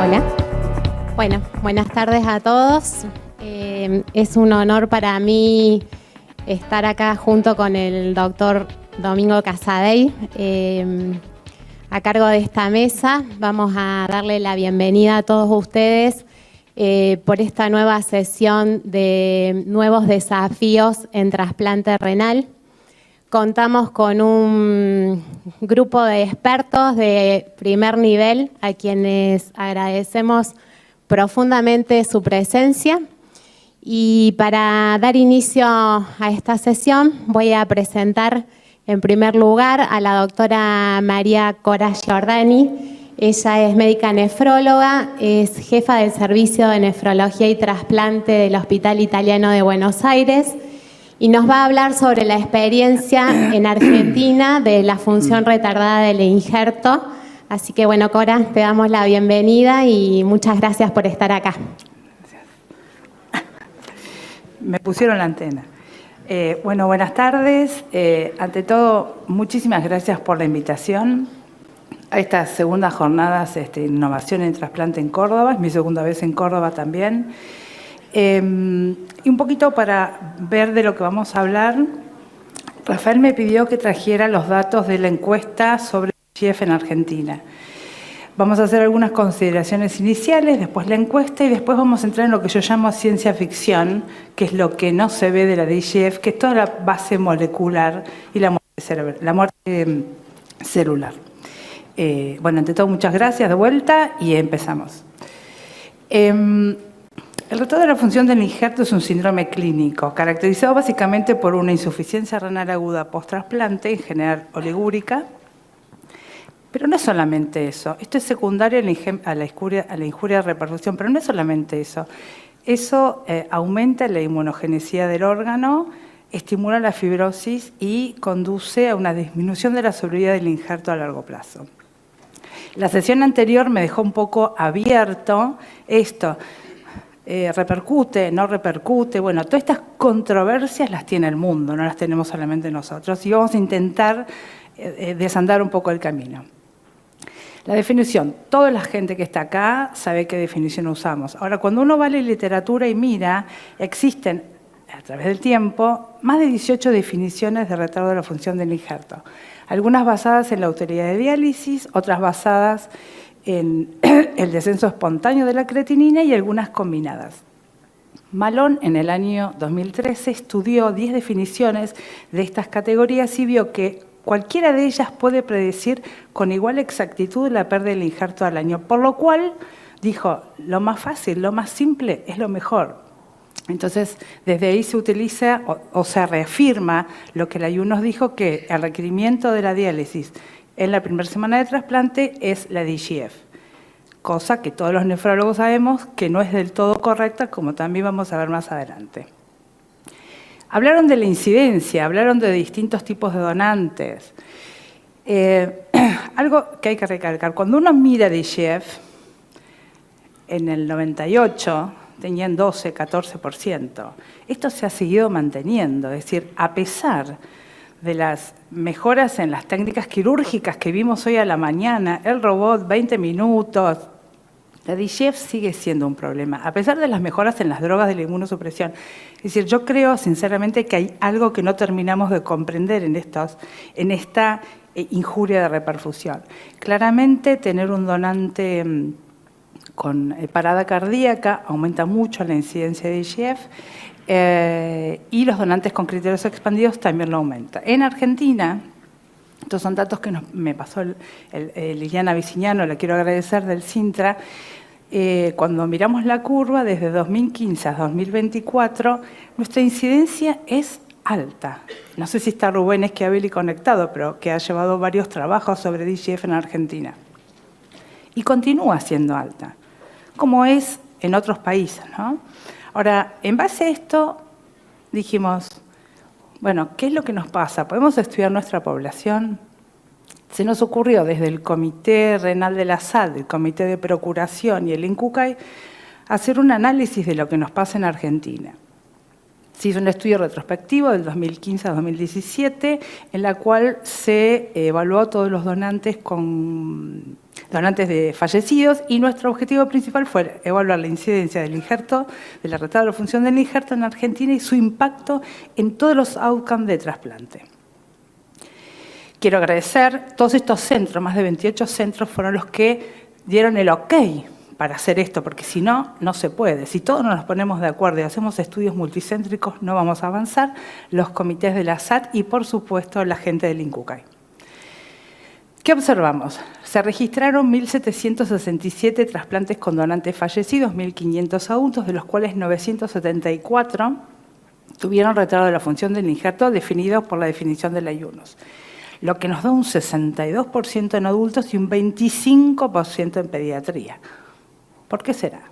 Hola. Bueno, buenas tardes a todos. Es un honor para mí estar acá junto con el doctor Domingo Casadei a cargo de esta mesa. Vamos a darle la bienvenida a todos ustedes por esta nueva sesión de nuevos desafíos en trasplante renal. Contamos con un grupo de expertos de primer nivel a quienes agradecemos profundamente su presencia. Y para dar inicio a esta sesión voy a presentar en primer lugar a la doctora María Cora Giordani. Ella es médica nefróloga, es jefa del Servicio de Nefrología y Trasplante del Hospital Italiano de Buenos Aires y nos va a hablar sobre la experiencia en Argentina de la función retardada del injerto. Así que bueno, Cora, te damos la bienvenida y muchas gracias por estar acá. Me pusieron la antena. Bueno, buenas tardes. Ante todo, muchísimas gracias por la invitación a estas segundas jornadas de innovación en trasplante en Córdoba. Es mi segunda vez en Córdoba también. Y un poquito para ver de lo que vamos a hablar, Rafael me pidió que trajera los datos de la encuesta sobre DGF en Argentina. Vamos a hacer algunas consideraciones iniciales, después la encuesta y después vamos a entrar en lo que yo llamo ciencia ficción, que es lo que no se ve de la DGF, que es toda la base molecular y la muerte celular. Bueno, ante todo, muchas gracias de vuelta y empezamos. El retardo de la función del injerto es un síndrome clínico, caracterizado básicamente por una insuficiencia renal aguda post-trasplante, en general oligúrica. Pero no es solamente eso. Esto es secundario a la injuria de reperfusión, pero no es solamente eso. Eso aumenta la inmunogenicidad del órgano, estimula la fibrosis y conduce a una disminución de la sobrevida del injerto a largo plazo. La sesión anterior me dejó un poco abierto esto. ¿Repercute? ¿No repercute? Bueno, todas estas controversias las tiene el mundo, no las tenemos solamente nosotros. Y vamos a intentar desandar un poco el camino. La definición. Toda la gente que está acá sabe qué definición usamos. Ahora, cuando uno va a la literatura y mira, existen, a través del tiempo, más de 18 definiciones de retardo de la función del injerto. Algunas basadas en la autoridad de diálisis, otras basadas en el descenso espontáneo de la creatinina y algunas combinadas. Malone, en el año 2013, estudió 10 definiciones de estas categorías y vio que cualquiera de ellas puede predecir con igual exactitud la pérdida del injerto al año, por lo cual dijo, lo más fácil, lo más simple es lo mejor. Entonces, desde ahí se utiliza o se reafirma lo que la IU nos dijo, que el requerimiento de la diálisis en la primera semana de trasplante es la DGF, cosa que todos los nefrólogos sabemos que no es del todo correcta, como también vamos a ver más adelante. Hablaron de la incidencia, hablaron de distintos tipos de donantes. Algo que hay que recalcar, cuando uno mira DGF, en el 98 tenían 12, 14%. Esto se ha seguido manteniendo, es decir, a pesar de las mejoras en las técnicas quirúrgicas que vimos hoy a la mañana, el robot, 20 minutos, la DGF sigue siendo un problema, a pesar de las mejoras en las drogas de la inmunosupresión. Es decir, yo creo sinceramente que hay algo que no terminamos de comprender en esta injuria de reperfusión. Claramente, tener un donante con parada cardíaca aumenta mucho la incidencia de DGF, y los donantes con criterios expandidos también lo aumenta. En Argentina, estos son datos que me pasó Liliana Vicignano, le quiero agradecer, del Sintra. Cuando miramos la curva, desde 2015 a 2024, nuestra incidencia es alta. No sé si está Rubén Schiavelli conectado, pero que ha llevado varios trabajos sobre DGF en Argentina. Y continúa siendo alta, como es en otros países, ¿no? Ahora, en base a esto, dijimos, bueno, ¿qué es lo que nos pasa? ¿Podemos estudiar nuestra población? Se nos ocurrió desde el Comité Renal de la SAD, el Comité de Procuración y el INCUCAI, hacer un análisis de lo que nos pasa en Argentina. Se hizo un estudio retrospectivo del 2015 a 2017, en la cual se evaluó a todos los donantes con donantes de fallecidos, y nuestro objetivo principal fue evaluar la incidencia del injerto, de la retardo de función del injerto en Argentina y su impacto en todos los outcomes de trasplante. Quiero agradecer, todos estos centros, más de 28 centros, fueron los que dieron el ok para hacer esto, porque si no, no se puede. Si todos nos ponemos de acuerdo y hacemos estudios multicéntricos, no vamos a avanzar. Los comités de la SAT y, por supuesto, la gente del INCUCAI. ¿Qué observamos? Se registraron 1.767 trasplantes con donantes fallecidos, 1.500 adultos, de los cuales 974 tuvieron retardo de la función del injerto definidos por la definición del IUNOS, lo que nos da un 62% en adultos y un 25% en pediatría. ¿Por qué será?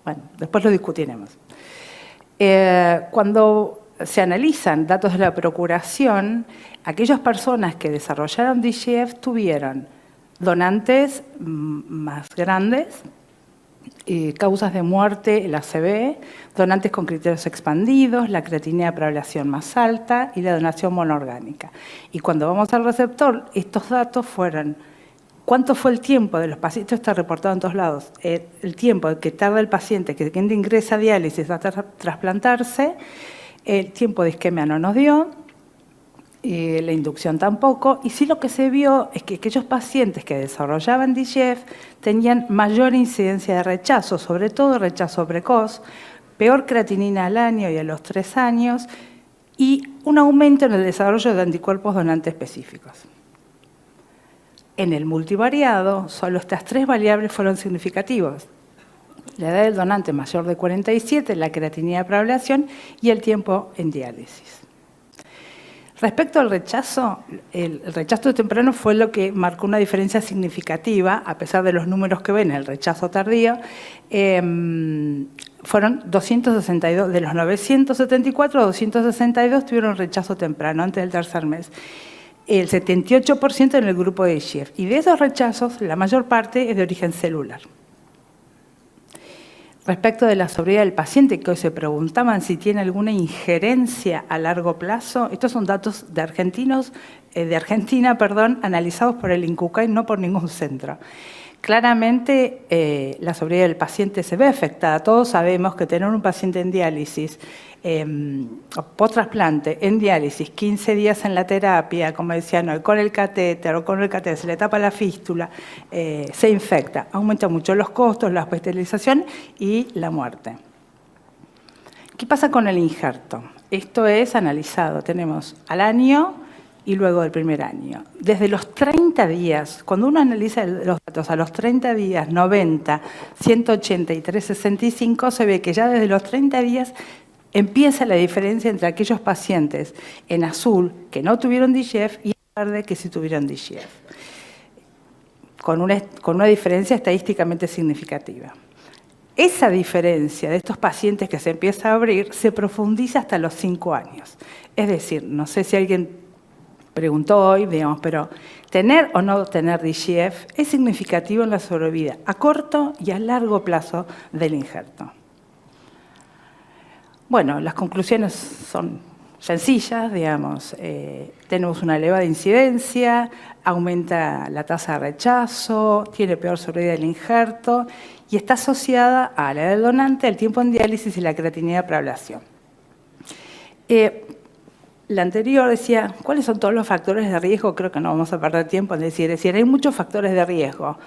Bueno, después lo discutiremos. Cuando se analizan datos de la procuración, aquellas personas que desarrollaron DGF tuvieron donantes más grandes, causas de muerte, el ACV, donantes con criterios expandidos, la creatinina para ablación más alta y la donación monoorgánica. Y cuando vamos al receptor, estos datos fueron cuánto fue el tiempo de los pacientes, esto está reportado en todos lados, el tiempo que tarda el paciente que ingresa a diálisis a trasplantarse, el tiempo de isquemia no nos dio, la inducción tampoco, y sí lo que se vio es que aquellos pacientes que desarrollaban DGF tenían mayor incidencia de rechazo, sobre todo rechazo precoz, peor creatinina al año y a los 3 años, y un aumento en el desarrollo de anticuerpos donantes específicos. En el multivariado, solo estas 3 variables fueron significativas. La edad del donante mayor de 47, la creatinina para ablación y el tiempo en diálisis. Respecto al rechazo, el rechazo temprano fue lo que marcó una diferencia significativa, a pesar de los números que ven, el rechazo tardío, fueron 262, de los 974, 262 tuvieron rechazo temprano, antes del tercer mes. El 78% en el grupo de DGF. Y de esos rechazos, la mayor parte es de origen celular. Respecto de la sobriedad del paciente, que hoy se preguntaban si tiene alguna injerencia a largo plazo, estos son datos de Argentina, analizados por el INCUCAI, no por ningún centro. Claramente, la sobriedad del paciente se ve afectada. Todos sabemos que tener un paciente en diálisis, post-trasplante, en diálisis, 15 días en la terapia, como decían hoy, con el catéter o con el catéter, se le tapa la fístula, se infecta, aumenta mucho los costos, la hospitalización y la muerte. ¿Qué pasa con el injerto? Esto es analizado, tenemos al año y luego del primer año. Desde los 30 días, cuando uno analiza los datos a los 30 días, 90, 183, 65, se ve que ya desde los 30 días empieza la diferencia entre aquellos pacientes en azul que no tuvieron DGF y en verde que sí tuvieron DGF, con una diferencia estadísticamente significativa. Esa diferencia de estos pacientes que se empieza a abrir se profundiza hasta los 5 años. Es decir, no sé si alguien preguntó hoy, digamos, pero tener o no tener DGF es significativo en la sobrevida a corto y a largo plazo del injerto. Bueno, las conclusiones son sencillas, digamos. Tenemos una elevada incidencia, aumenta la tasa de rechazo, tiene peor sobrevida del injerto y está asociada a la edad del donante, el tiempo en diálisis y la creatinina para ablación. La anterior decía, ¿cuáles son todos los factores de riesgo? Creo que no vamos a perder tiempo en decir, hay muchos factores de riesgo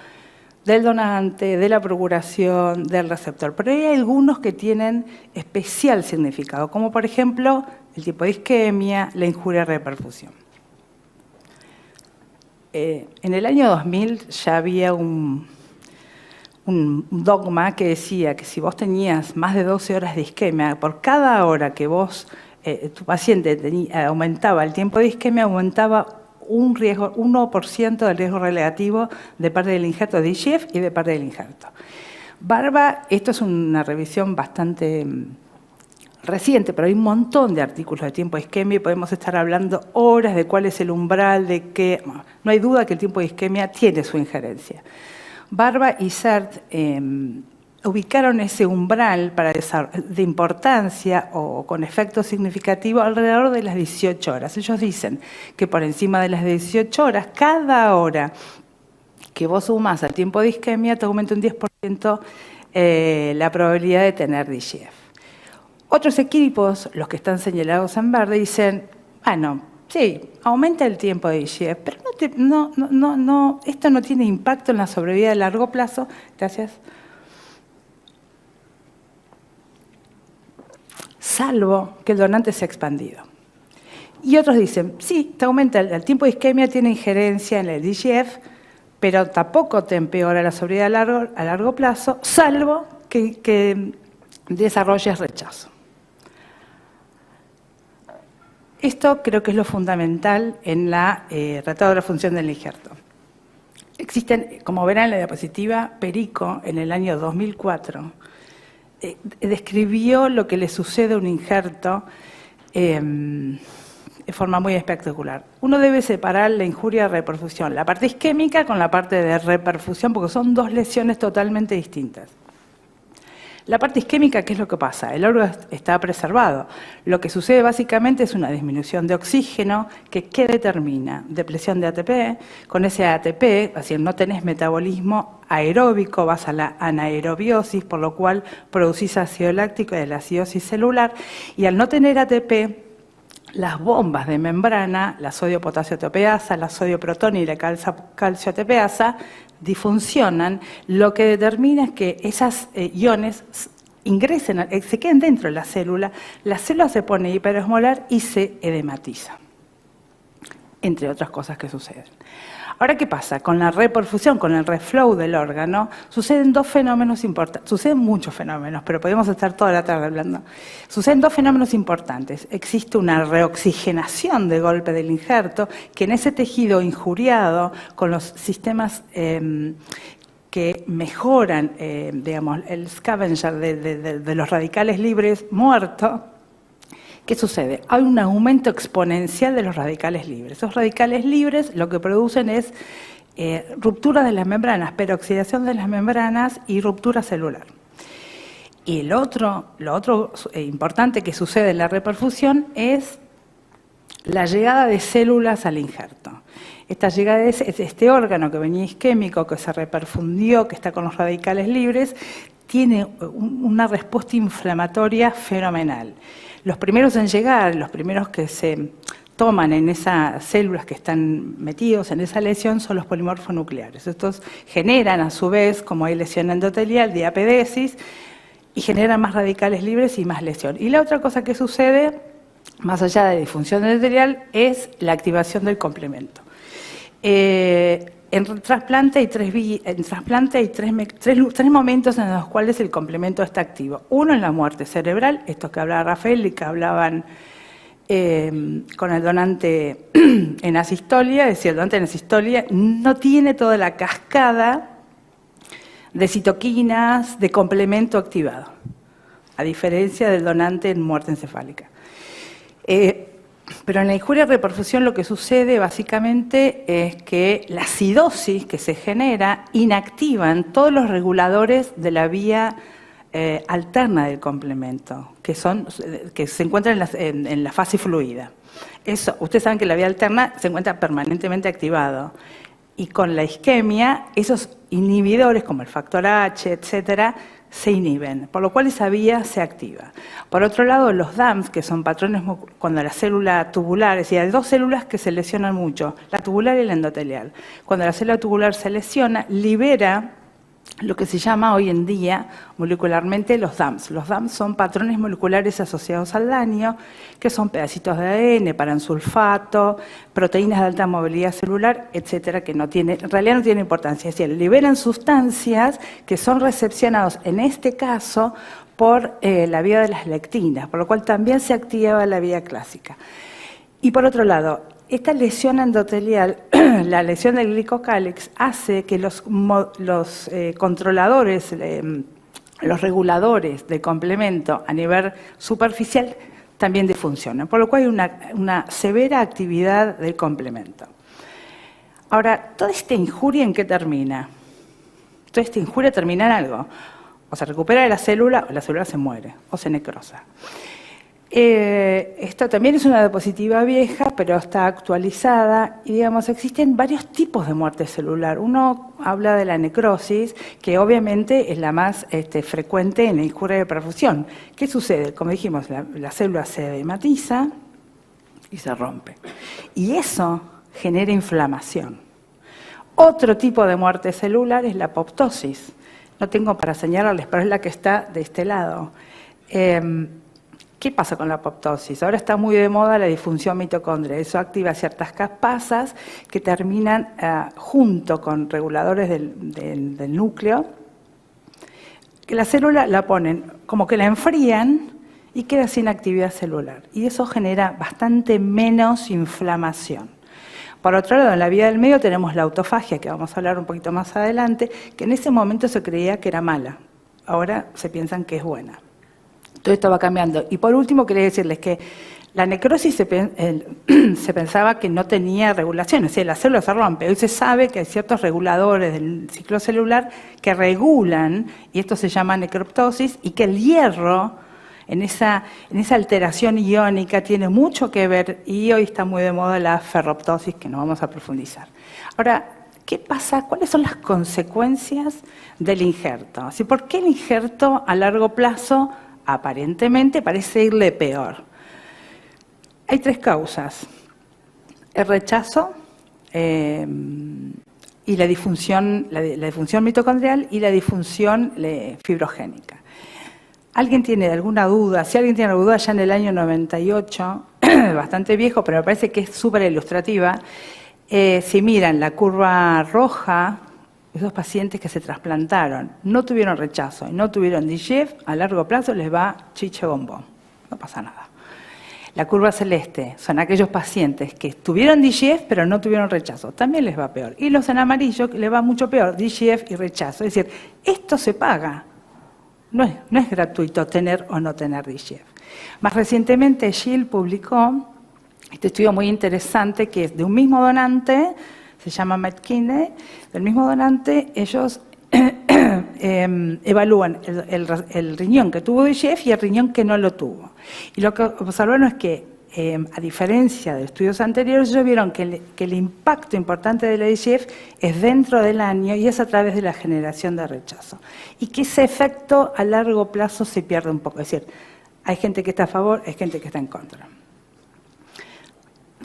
del donante, de la procuración, del receptor, pero hay algunos que tienen especial significado, como por ejemplo el tipo de isquemia, la injuria de reperfusión. En el año 2000 ya había un dogma que decía que si vos tenías más de 12 horas de isquemia, por cada hora que tu paciente aumentaba el tiempo de isquemia, aumentaba un riesgo, 1% del riesgo relativo de parte del injerto de DGF y de parte del injerto. Barba, esto es una revisión bastante reciente, pero hay un montón de artículos de tiempo de isquemia y podemos estar hablando horas de cuál es el umbral, de qué. No hay duda que el tiempo de isquemia tiene su injerencia. Barba y CERT ubicaron ese umbral de importancia o con efecto significativo alrededor de las 18 horas. Ellos dicen que por encima de las 18 horas, cada hora que vos sumas al tiempo de isquemia, te aumenta un 10% la probabilidad de tener DGF. Otros equipos, los que están señalados en verde, dicen, bueno, sí, aumenta el tiempo de DGF, pero esto no tiene impacto en la sobrevida a largo plazo. Gracias. Salvo que el donante sea expandido. Y otros dicen, sí, te aumenta el tiempo de isquemia, tiene injerencia en el DGF, pero tampoco te empeora la sobrevida a largo plazo, salvo que desarrolles rechazo. Esto creo que es lo fundamental en la tratado de la función del injerto. Existen, como verán en la diapositiva, Perico, en el año 2004, describió lo que le sucede a un injerto de forma muy espectacular. Uno debe separar la injuria de reperfusión, la parte isquémica con la parte de reperfusión, porque son dos lesiones totalmente distintas. La parte isquémica, ¿qué es lo que pasa? El órgano está preservado. Lo que sucede básicamente es una disminución de oxígeno que ¿qué determina? Depresión de ATP. Con ese ATP, es decir, no tenés metabolismo aeróbico, vas a la anaerobiosis, por lo cual producís ácido láctico y la acidosis celular. Y al no tener ATP, las bombas de membrana, la sodio-potasio-ATPasa, la sodio-protón y la calcio-ATPasa, disfuncionan, lo que determina es que esas iones ingresen, se queden dentro de la célula se pone hiperosmolar y se edematiza, entre otras cosas que suceden. Ahora, ¿qué pasa? Con la reperfusión, con el reflow del órgano, suceden dos fenómenos importantes. Suceden muchos fenómenos, pero podemos estar toda la tarde hablando. Suceden dos fenómenos importantes. Existe una reoxigenación de golpe del injerto, que en ese tejido injuriado, con los sistemas que mejoran, digamos, el scavenger de los radicales libres muertos, ¿qué sucede? Hay un aumento exponencial de los radicales libres. Esos radicales libres lo que producen es ruptura de las membranas, peroxidación de las membranas y ruptura celular. Y lo otro importante que sucede en la reperfusión es la llegada de células al injerto. Esta llegada es este órgano que venía isquémico, que se reperfundió, que está con los radicales libres, tiene una respuesta inflamatoria fenomenal. Los primeros en llegar, los primeros que se toman en esas células que están metidos en esa lesión son los polimorfonucleares. Estos generan a su vez, como hay lesión endotelial, diapedesis, y generan más radicales libres y más lesión. Y la otra cosa que sucede, más allá de disfunción endotelial, es la activación del complemento. En trasplante hay tres momentos en los cuales el complemento está activo. Uno en la muerte cerebral, esto que hablaba Rafael y que hablaban con el donante en asistolia, es decir, el donante en asistolia no tiene toda la cascada de citoquinas de complemento activado, a diferencia del donante en muerte encefálica. Pero en la injuria de reperfusión lo que sucede básicamente es que la acidosis que se genera inactivan todos los reguladores de la vía alterna del complemento, que se encuentran en la fase fluida. Eso, ustedes saben que la vía alterna se encuentra permanentemente activado. Y con la isquemia, esos inhibidores como el factor H, etcétera, se inhiben, por lo cual esa vía se activa. Por otro lado, los DAMs, que son patrones cuando la célula tubular, es decir, hay dos células que se lesionan mucho, la tubular y la endotelial. Cuando la célula tubular se lesiona, libera lo que se llama hoy en día molecularmente los DAMs. Los DAMs son patrones moleculares asociados al daño, que son pedacitos de ADN, paransulfato, proteínas de alta movilidad celular, etcétera, que en realidad no tiene importancia. Es decir, liberan sustancias que son recepcionados, en este caso, por la vía de las lectinas, por lo cual también se activa la vía clásica. Y por otro lado, esta lesión endotelial, la lesión del glicocálix, hace que los controladores, los reguladores de complemento a nivel superficial también disfuncionen, por lo cual hay una severa actividad del complemento. Ahora, ¿toda esta injuria en qué termina? Toda esta injuria termina en algo. O se recupera de la célula o la célula se muere o se necrosa. Esto también es una diapositiva vieja, pero está actualizada y, digamos, existen varios tipos de muerte celular. Uno habla de la necrosis, que obviamente es la más frecuente en el discurso de perfusión. ¿Qué sucede? Como dijimos, la célula se edematiza y se rompe. Y eso genera inflamación. Otro tipo de muerte celular es la apoptosis. No tengo para señalarles, pero es la que está de este lado. ¿Qué pasa con la apoptosis? Ahora está muy de moda la disfunción mitocondrial. Eso activa ciertas caspasas que terminan junto con reguladores del núcleo, que la célula la ponen, como que la enfrían y queda sin actividad celular. Y eso genera bastante menos inflamación. Por otro lado, en la vía del medio tenemos la autofagia, que vamos a hablar un poquito más adelante, que en ese momento se creía que era mala. Ahora se piensan que es buena. Todo esto va cambiando. Y por último, quería decirles que la necrosis se pensaba que no tenía regulación, es decir, la célula se rompe. Hoy se sabe que hay ciertos reguladores del ciclo celular que regulan, y esto se llama necroptosis, y que el hierro en esa alteración iónica tiene mucho que ver, y hoy está muy de moda la ferroptosis, que no vamos a profundizar. Ahora, ¿qué pasa? ¿Cuáles son las consecuencias del injerto? Así, ¿por qué el injerto a largo plazo aparentemente parece irle peor? Hay tres causas: el rechazo y la disfunción mitocondrial y la disfunción fibrogénica. ¿Alguien tiene alguna duda? Si alguien tiene alguna duda, ya en el año 98, bastante viejo, pero me parece que es súper ilustrativa, si miran la curva roja, esos pacientes que se trasplantaron, no tuvieron rechazo y no tuvieron DGF, a largo plazo les va chiche bombón, no pasa nada. La curva celeste son aquellos pacientes que tuvieron DGF pero no tuvieron rechazo, también les va peor. Y los en amarillo les va mucho peor, DGF y rechazo. Es decir, esto se paga, no es gratuito tener o no tener DGF. Más recientemente, Gill publicó este estudio muy interesante que es de un mismo donante, se llama McKinney, del mismo donante, ellos evalúan el riñón que tuvo DGF y el riñón que no lo tuvo. Y lo que observaron es que, a diferencia de estudios anteriores, ellos vieron que el impacto importante de la DGF es dentro del año y es a través de la generación de rechazo. Y que ese efecto a largo plazo se pierde un poco. Es decir, hay gente que está a favor, hay gente que está en contra.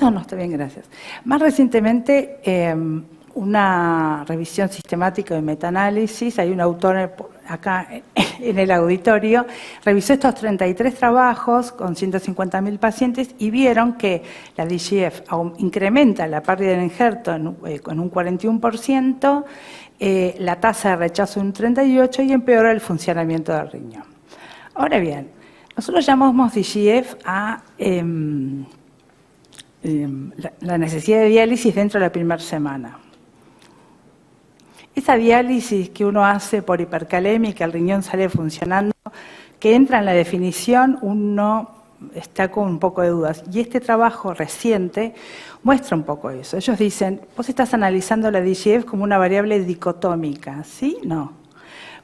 No, está bien, gracias. Más recientemente, una revisión sistemática de metaanálisis, hay un autor acá en el auditorio, revisó estos 33 trabajos con 150.000 pacientes y vieron que la DGF incrementa la pérdida del injerto con un 41%, la tasa de rechazo un 38% y empeora el funcionamiento del riñón. Ahora bien, nosotros llamamos DGF a la necesidad de diálisis dentro de la primera semana. Esa diálisis que uno hace por hipercalemia y que el riñón sale funcionando, que entra en la definición, uno está con un poco de dudas. Y este trabajo reciente muestra un poco eso. Ellos dicen, vos estás analizando la DGF como una variable dicotómica, ¿sí? No.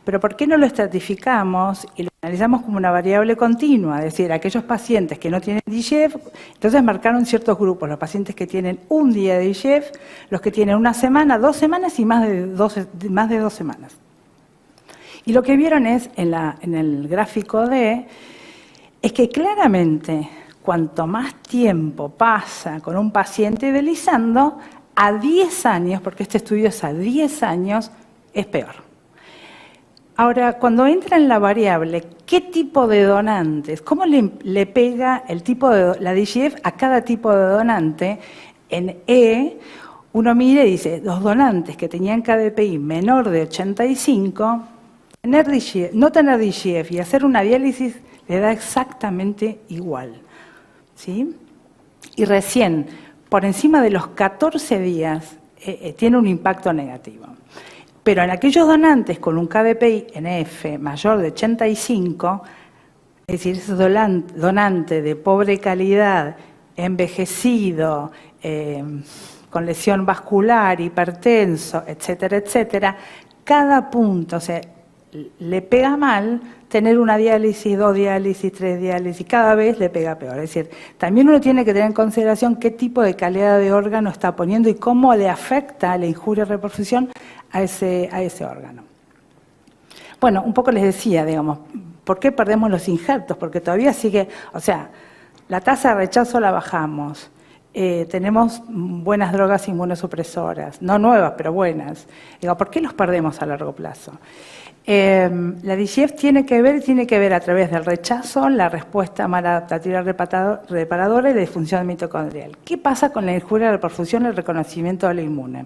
Pero ¿por qué no lo estratificamos y lo analizamos como una variable continua? Es decir, aquellos pacientes que no tienen DGF, entonces marcaron ciertos grupos, los pacientes que tienen un día de DGF, los que tienen una semana, 2 semanas y más de 2 semanas. Y lo que vieron es, en el gráfico D, es que claramente cuanto más tiempo pasa con un paciente dializando, a 10 años, porque este estudio es a 10 años, es peor. Ahora, cuando entra en la variable, ¿qué tipo de donantes? ¿Cómo le pega el tipo de la DGF a cada tipo de donante? En E, uno mira y dice, los donantes que tenían KDPI menor de 85, no tener DGF y hacer una diálisis le da exactamente igual, ¿sí? Y recién, por encima de los 14 días, tiene un impacto negativo. Pero en aquellos donantes con un KDPI NF mayor de 85, es decir, ese donante de pobre calidad, envejecido, con lesión vascular, hipertenso, etcétera, etcétera, cada punto, o sea, le pega mal tener una diálisis, 2 diálisis, 3 diálisis, cada vez le pega peor. Es decir, también uno tiene que tener en consideración qué tipo de calidad de órgano está poniendo y cómo le afecta la injuria de reperfusión a ese órgano. Bueno, un poco les decía, digamos, ¿por qué perdemos los injertos? Porque todavía sigue, o sea, la tasa de rechazo la bajamos. Tenemos buenas drogas inmunosupresoras, no nuevas, pero buenas. Digo, ¿por qué los perdemos a largo plazo? La DGF tiene que ver a través del rechazo, la respuesta maladaptativa reparadora y la disfunción mitocondrial. ¿Qué pasa con la injuria de reperfusión y el reconocimiento de la inmune?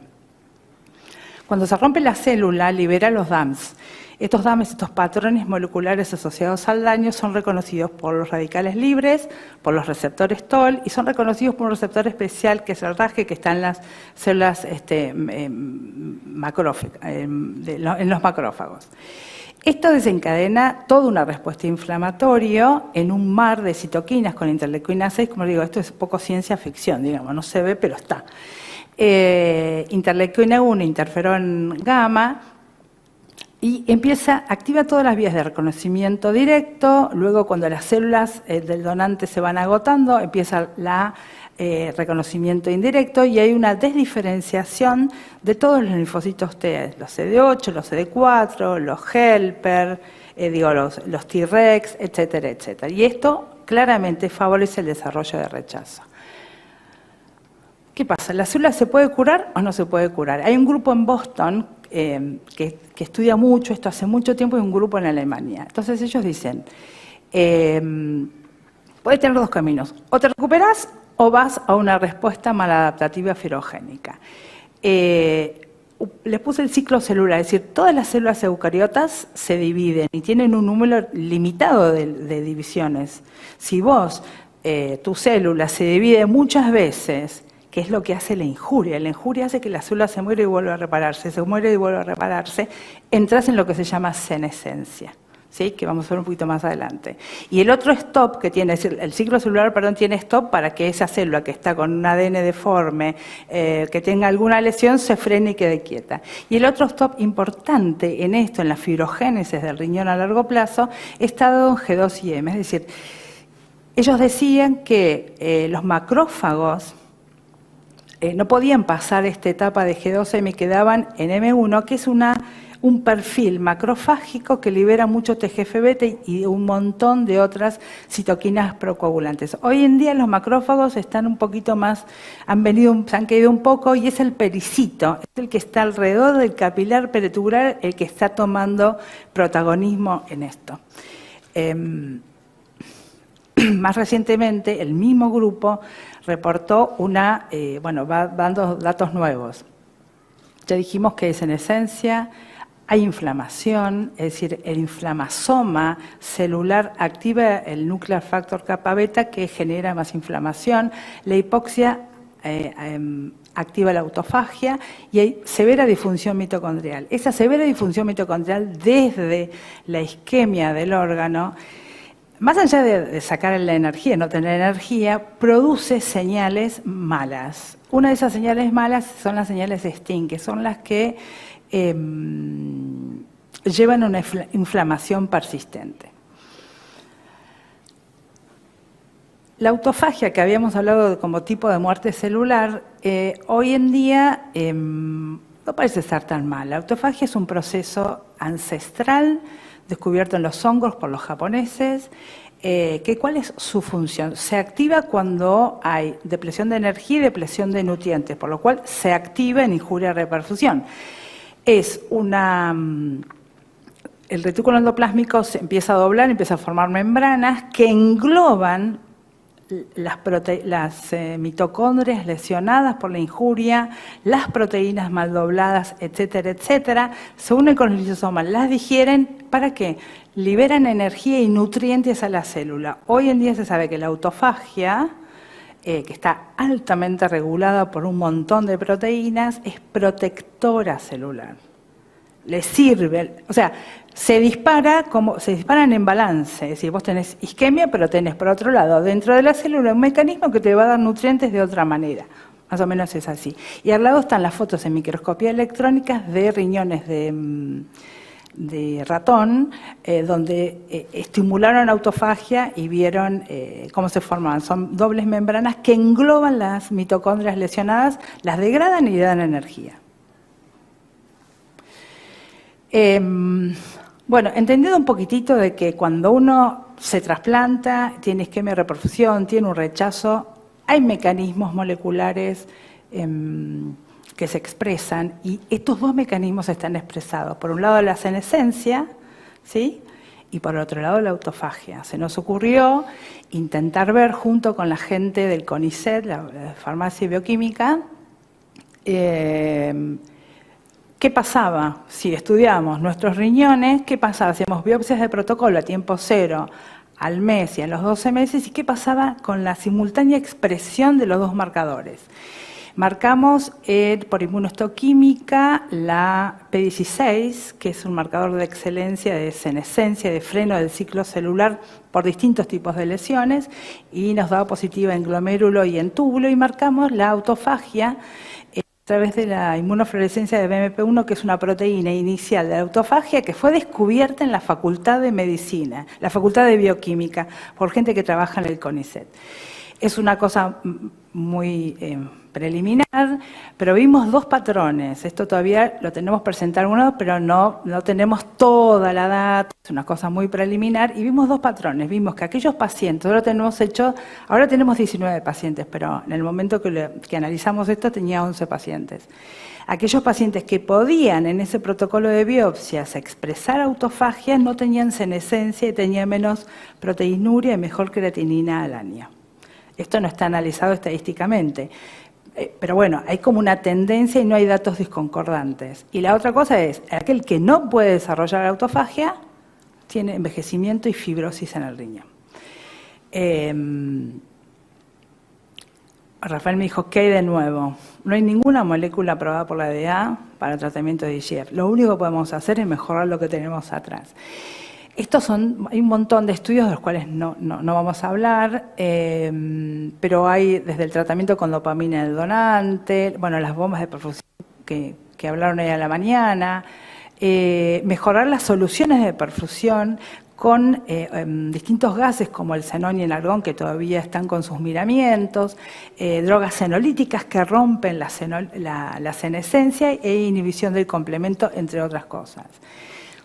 Cuando se rompe la célula, libera los DAMs. Estos DAMs, estos patrones moleculares asociados al daño, son reconocidos por los radicales libres, por los receptores TOL, y son reconocidos por un receptor especial que es el RASG, que está en las células en los macrófagos. Esto desencadena toda una respuesta inflamatoria en un mar de citoquinas con interleuquina 6, como digo, esto es poco ciencia ficción, digamos, no se ve, pero está. Interleuquina 1, interferón gamma, y activa todas las vías de reconocimiento directo. Luego, cuando las células del donante se van agotando, empieza el reconocimiento indirecto y hay una desdiferenciación de todos los linfocitos T, los CD8, los CD4, los helper, los T-rex, etcétera, etcétera. Y esto claramente favorece el desarrollo de rechazo. ¿Qué pasa? ¿La célula se puede curar o no se puede curar? Hay un grupo en Boston que estudia mucho esto hace mucho tiempo y un grupo en Alemania. Entonces ellos dicen, puedes tener dos caminos, o te recuperas o vas a una respuesta maladaptativa firogénica. Les puse el ciclo celular, es decir, todas las células eucariotas se dividen y tienen un número limitado de divisiones. Si vos, tu célula se divide muchas veces, ¿qué es lo que hace la injuria? La injuria hace que la célula se muere y vuelve a repararse, se muere y vuelve a repararse. Entras en lo que se llama senescencia, ¿sí? Que vamos a ver un poquito más adelante. Y el otro stop que tiene, es decir, el ciclo celular, tiene stop para que esa célula que está con un ADN deforme, que tenga alguna lesión, se frene y quede quieta. Y el otro stop importante en esto, en la fibrogénesis del riñón a largo plazo, está dado en G2 y M. Es decir, ellos decían que los macrófagos no podían pasar esta etapa de G2M y quedaban en M1, que es un perfil macrofágico que libera mucho TGF-beta y un montón de otras citoquinas procoagulantes. Hoy en día los macrófagos están un poquito más, se han caído un poco, y es el pericito, es el que está alrededor del capilar peretubular el que está tomando protagonismo en esto. Más recientemente, el mismo grupo reportó va dando datos nuevos. Ya dijimos que es en esencia, hay inflamación, es decir, el inflamasoma celular activa el nuclear factor kappa beta que genera más inflamación, la hipoxia activa la autofagia y hay severa disfunción mitocondrial. Esa severa disfunción mitocondrial desde la isquemia del órgano, más allá de sacar la energía, no tener energía, produce señales malas. Una de esas señales malas son las señales de Sting, que son las que llevan una inflamación persistente. La autofagia, que habíamos hablado como tipo de muerte celular, hoy en día no parece estar tan mal. La autofagia es un proceso ancestral descubierto en los hongos por los japoneses. ¿Cuál es su función? Se activa cuando hay depresión de energía y depresión de nutrientes, por lo cual se activa en injuria de reperfusión. El retículo endoplásmico se empieza a doblar, empieza a formar membranas que engloban las mitocondrias lesionadas por la injuria, las proteínas mal dobladas, etcétera, etcétera, se unen con los lisosomas, las digieren, ¿para qué? Liberan energía y nutrientes a la célula. Hoy en día se sabe que la autofagia, que está altamente regulada por un montón de proteínas, es protectora celular. Le sirve, o sea, se disparan en balance, es decir, vos tenés isquemia, pero tenés por otro lado, dentro de la célula, un mecanismo que te va a dar nutrientes de otra manera. Más o menos es así. Y al lado están las fotos en microscopía electrónica de riñones de de ratón, donde estimularon autofagia y vieron cómo se formaban. Son dobles membranas que engloban las mitocondrias lesionadas, las degradan y le dan energía. Bueno, entendido un poquitito de que cuando uno se trasplanta, tiene isquemia de reperfusión, tiene un rechazo, hay mecanismos moleculares que se expresan, y estos dos mecanismos están expresados. Por un lado la senescencia, ¿sí? Y por otro lado la autofagia. Se nos ocurrió intentar ver junto con la gente del CONICET, la farmacia y bioquímica, qué pasaba si estudiamos nuestros riñones, qué pasaba, hacíamos biopsias de protocolo a tiempo cero, al mes y a los 12 meses, y qué pasaba con la simultánea expresión de los dos marcadores. Marcamos por inmunohistoquímica la P16, que es un marcador de excelencia de senescencia, de freno del ciclo celular por distintos tipos de lesiones, y nos daba positiva en glomérulo y en túbulo, y marcamos la autofagia a través de la inmunofluorescencia de BMP1, que es una proteína inicial de la autofagia que fue descubierta en la Facultad de Medicina, la Facultad de Bioquímica, por gente que trabaja en el CONICET. Es una cosa muy preliminar, pero vimos dos patrones. Esto todavía lo tenemos presentado algunos, pero no tenemos toda la data, es una cosa muy preliminar, y vimos dos patrones. Vimos que aquellos pacientes, ahora tenemos 19 pacientes, pero en el momento que analizamos esto tenía 11 pacientes. Aquellos pacientes que podían en ese protocolo de biopsias expresar autofagia no tenían senescencia y tenían menos proteinuria y mejor creatinina al año. Esto no está analizado estadísticamente, pero bueno, hay como una tendencia y no hay datos disconcordantes. Y la otra cosa es, aquel que no puede desarrollar autofagia tiene envejecimiento y fibrosis en el riñón. Rafael me dijo, ¿qué hay de nuevo? No hay ninguna molécula aprobada por la FDA para el tratamiento de IGF. Lo único que podemos hacer es mejorar lo que tenemos atrás. Hay un montón de estudios de los cuales no vamos a hablar, pero hay desde el tratamiento con dopamina del donante, bueno, las bombas de perfusión que hablaron hoy a la mañana, mejorar las soluciones de perfusión con distintos gases como el xenón y el argón, que todavía están con sus miramientos, drogas senolíticas que rompen la senescencia e inhibición del complemento, entre otras cosas.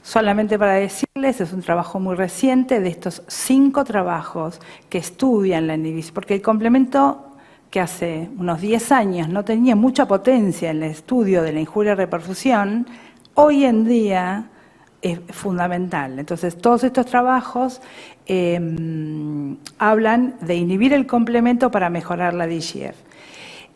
Solamente para decirles, es un trabajo muy reciente de estos 5 trabajos que estudian la inhibición, porque el complemento que hace unos 10 años no tenía mucha potencia en el estudio de la injuria reperfusión, hoy en día es fundamental. Entonces, todos estos trabajos hablan de inhibir el complemento para mejorar la DGF.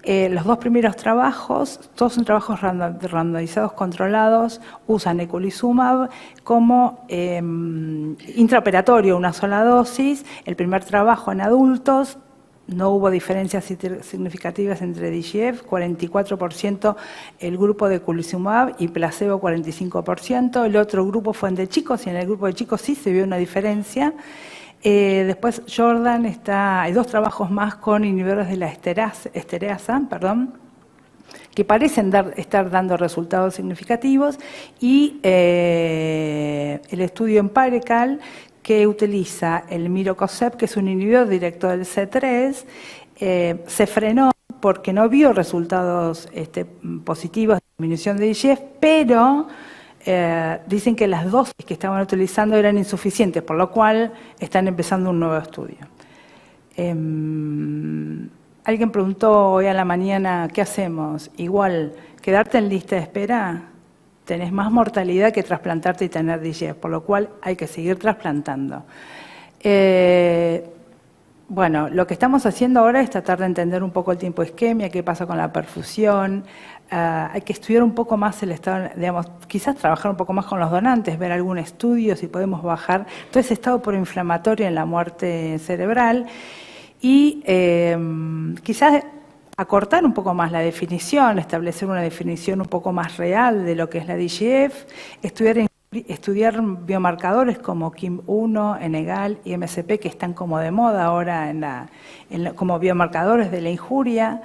Los dos primeros trabajos, todos son trabajos randomizados controlados, usan eculizumab como intraoperatorio, una sola dosis. El primer trabajo en adultos, no hubo diferencias significativas entre DGF, 44% el grupo de eculizumab y placebo 45%. El otro grupo fue en de chicos y en el grupo de chicos sí se vio una diferencia. Después Jordan hay 2 trabajos más con inhibidores de la estereasa, que parecen estar dando resultados significativos, y el estudio en Parecal, que utiliza el mirocosep, que es un inhibidor directo del C3, se frenó porque no vio resultados positivos de disminución de IGF, pero dicen que las dosis que estaban utilizando eran insuficientes, por lo cual están empezando un nuevo estudio. Alguien preguntó hoy a la mañana, ¿qué hacemos? Igual, quedarte en lista de espera, tenés más mortalidad que trasplantarte y tener DGF, por lo cual hay que seguir trasplantando. Bueno, lo que estamos haciendo ahora es tratar de entender un poco el tiempo de isquemia, qué pasa con la perfusión. Hay que estudiar un poco más el estado, digamos, quizás trabajar un poco más con los donantes, ver algún estudio, si podemos bajar todo ese estado proinflamatorio en la muerte cerebral, y quizás acortar un poco más la definición, establecer una definición un poco más real de lo que es la DGF, estudiar en estudiar biomarcadores como KIM1, Enegal y MSP, que están como de moda ahora como biomarcadores de la injuria,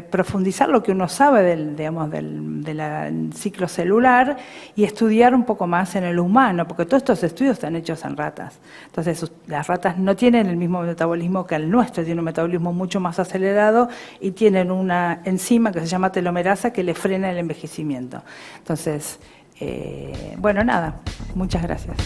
profundizar lo que uno sabe del ciclo celular y estudiar un poco más en el humano, porque todos estos estudios están hechos en ratas. Entonces, las ratas no tienen el mismo metabolismo que el nuestro, tienen un metabolismo mucho más acelerado y tienen una enzima que se llama telomerasa que le frena el envejecimiento. Entonces, bueno, nada, muchas gracias.